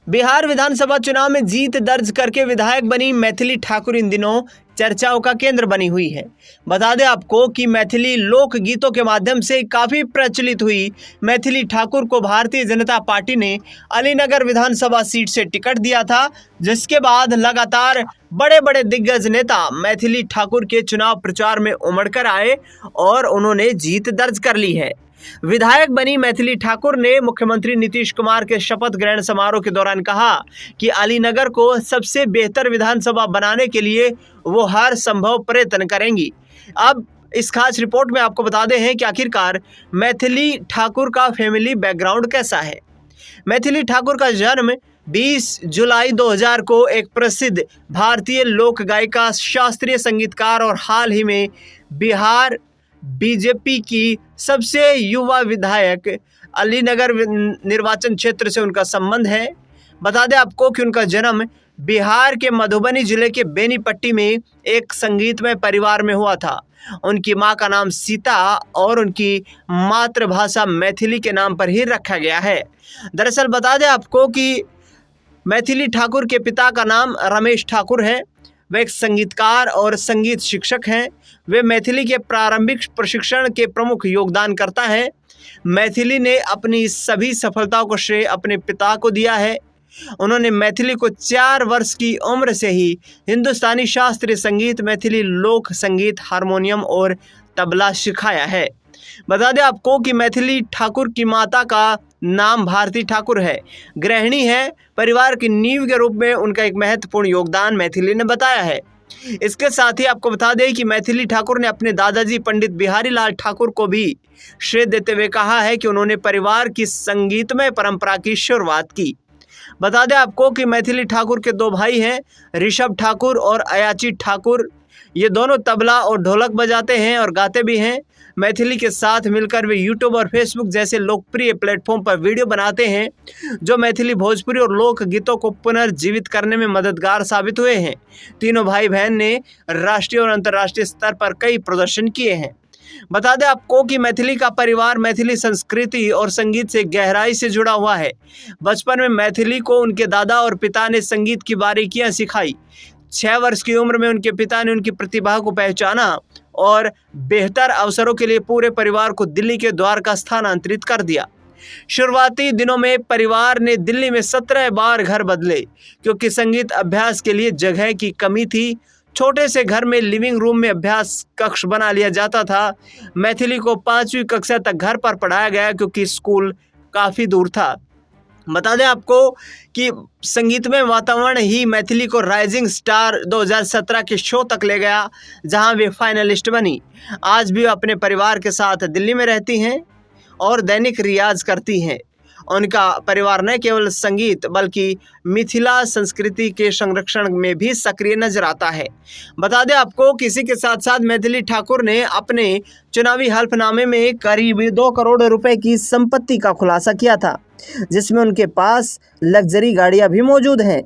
बिहार विधानसभा चुनाव में जीत दर्ज करके विधायक बनी मैथिली ठाकुर इन दिनों चर्चाओं का केंद्र बनी हुई है। बता दें आपको कि मैथिली लोक गीतों के माध्यम से काफी प्रचलित हुई मैथिली ठाकुर को भारतीय जनता पार्टी ने अलीनगर विधानसभा सीट से टिकट दिया था, जिसके बाद लगातार बड़े बड़े दिग्गज नेता मैथिली ठाकुर के चुनाव प्रचार में उमड़कर आए और उन्होंने जीत दर्ज कर ली है। विधायक बनी मैथिली ठाकुर ने मुख्यमंत्री नीतीश कुमार के शपथ ग्रहण समारोह के दौरान कहा कि अलीनगर को सबसे बेहतर विधानसभा बनाने के लिए वो हर संभव प्रयत्न करेंगी। अब इस खास रिपोर्ट में आपको बता दें कि आखिरकार मैथिली ठाकुर का फैमिली बैकग्राउंड कैसा है। मैथिली ठाकुर का जन्म 20 जुलाई 2000 को एक प्रसिद्ध भारतीय लोक गायिका, शास्त्रीय संगीतकार और हाल ही में बिहार बीजेपी की सबसे युवा विधायक अलीनगर निर्वाचन क्षेत्र से उनका संबंध है। बता दें आपको कि उनका जन्म बिहार के मधुबनी जिले के बेनीपट्टी में एक संगीतमय परिवार में हुआ था। उनकी मां का नाम सीता और उनकी मातृभाषा मैथिली के नाम पर ही रखा गया है। दरअसल बता दें आपको कि मैथिली ठाकुर के पिता का नाम रमेश ठाकुर है। वे एक संगीतकार और संगीत शिक्षक हैं। वे मैथिली के प्रारंभिक प्रशिक्षण के प्रमुख योगदानकर्ता हैं। मैथिली ने अपनी सभी सफलताओं को श्रेय अपने पिता को दिया है। उन्होंने मैथिली को 4 वर्ष की उम्र से ही हिंदुस्तानी शास्त्रीय संगीत, मैथिली लोक संगीत, हारमोनियम और तबला सिखाया है। बता दें आपको कि मैथिली ठाकुर की माता का नाम भारती ठाकुर है, गृहिणी है। परिवार की नींव के रूप में उनका एक महत्वपूर्ण योगदान मैथिली ने बताया है। इसके साथ ही आपको बता दें कि मैथिली ठाकुर ने अपने दादाजी पंडित बिहारी लाल ठाकुर को भी श्रेय देते हुए कहा है कि उन्होंने परिवार की संगीतमय परंपरा की शुरुआत की। बता दें आपको कि मैथिली ठाकुर के 2 भाई हैं, ऋषभ ठाकुर और अयाची ठाकुर। ये दोनों तबला और ढोलक बजाते हैं और गाते भी हैं। मैथिली के साथ मिलकर वे यूट्यूब और फेसबुक जैसे लोकप्रिय प्लेटफॉर्म पर वीडियो बनाते हैं, जो मैथिली, भोजपुरी और लोक गीतों को पुनर्जीवित करने में मददगार साबित हुए हैं। तीनों भाई बहन ने राष्ट्रीय और अंतर्राष्ट्रीय स्तर पर कई प्रदर्शन किए हैं। बता दें आपको कि मैथिली का परिवार मैथिली संस्कृति और संगीत से गहराई से जुड़ा हुआ है। बचपन में मैथिली को उनके दादा और पिता ने संगीत की बारीकियां सिखाई। 6 वर्ष की उम्र में उनके पिता ने उनकी प्रतिभा को पहचाना और बेहतर अवसरों के लिए पूरे परिवार को दिल्ली के द्वारका स्थानांतरित कर दिया। शुरुआती दिनों में परिवार ने दिल्ली में 17 बार घर बदले क्योंकि संगीत अभ्यास के लिए जगह की कमी थी। छोटे से घर में लिविंग रूम में अभ्यास कक्ष बना लिया जाता था। मैथिली को 5वीं कक्षा तक घर पर पढ़ाया गया क्योंकि स्कूल काफ़ी दूर था। बता दें आपको कि संगीतमय वातावरण ही मैथिली को राइजिंग स्टार 2017 के शो तक ले गया, जहां वे फाइनलिस्ट बनी। आज भी वो अपने परिवार के साथ दिल्ली में रहती हैं और दैनिक रियाज करती हैं। उनका परिवार न केवल संगीत बल्कि मिथिला संस्कृति के संरक्षण में भी सक्रिय नजर आता है। बता दें आपको किसी के साथ साथ मैथिली ठाकुर ने अपने चुनावी हल्फनामे में करीब 2 करोड़ रुपए की संपत्ति का खुलासा किया था, जिसमें उनके पास लग्जरी गाड़ियां भी मौजूद हैं।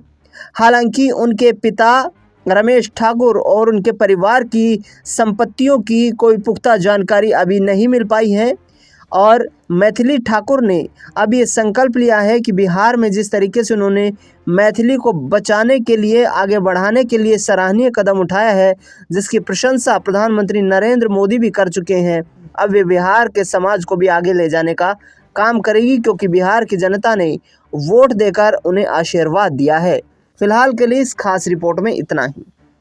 हालांकि उनके पिता रमेश ठाकुर और उनके परिवार की संपत्तियों की कोई पुख्ता जानकारी अभी नहीं मिल पाई है और मैथिली ठाकुर ने अब ये संकल्प लिया है कि बिहार में जिस तरीके से उन्होंने मैथिली को बचाने के लिए, आगे बढ़ाने के लिए सराहनीय कदम उठाया है, जिसकी प्रशंसा प्रधानमंत्री नरेंद्र मोदी भी कर चुके हैं, अब वे बिहार के समाज को भी आगे ले जाने का काम करेगी, क्योंकि बिहार की जनता ने वोट देकर उन्हें आशीर्वाद दिया है। फिलहाल के लिए इस खास रिपोर्ट में इतना ही।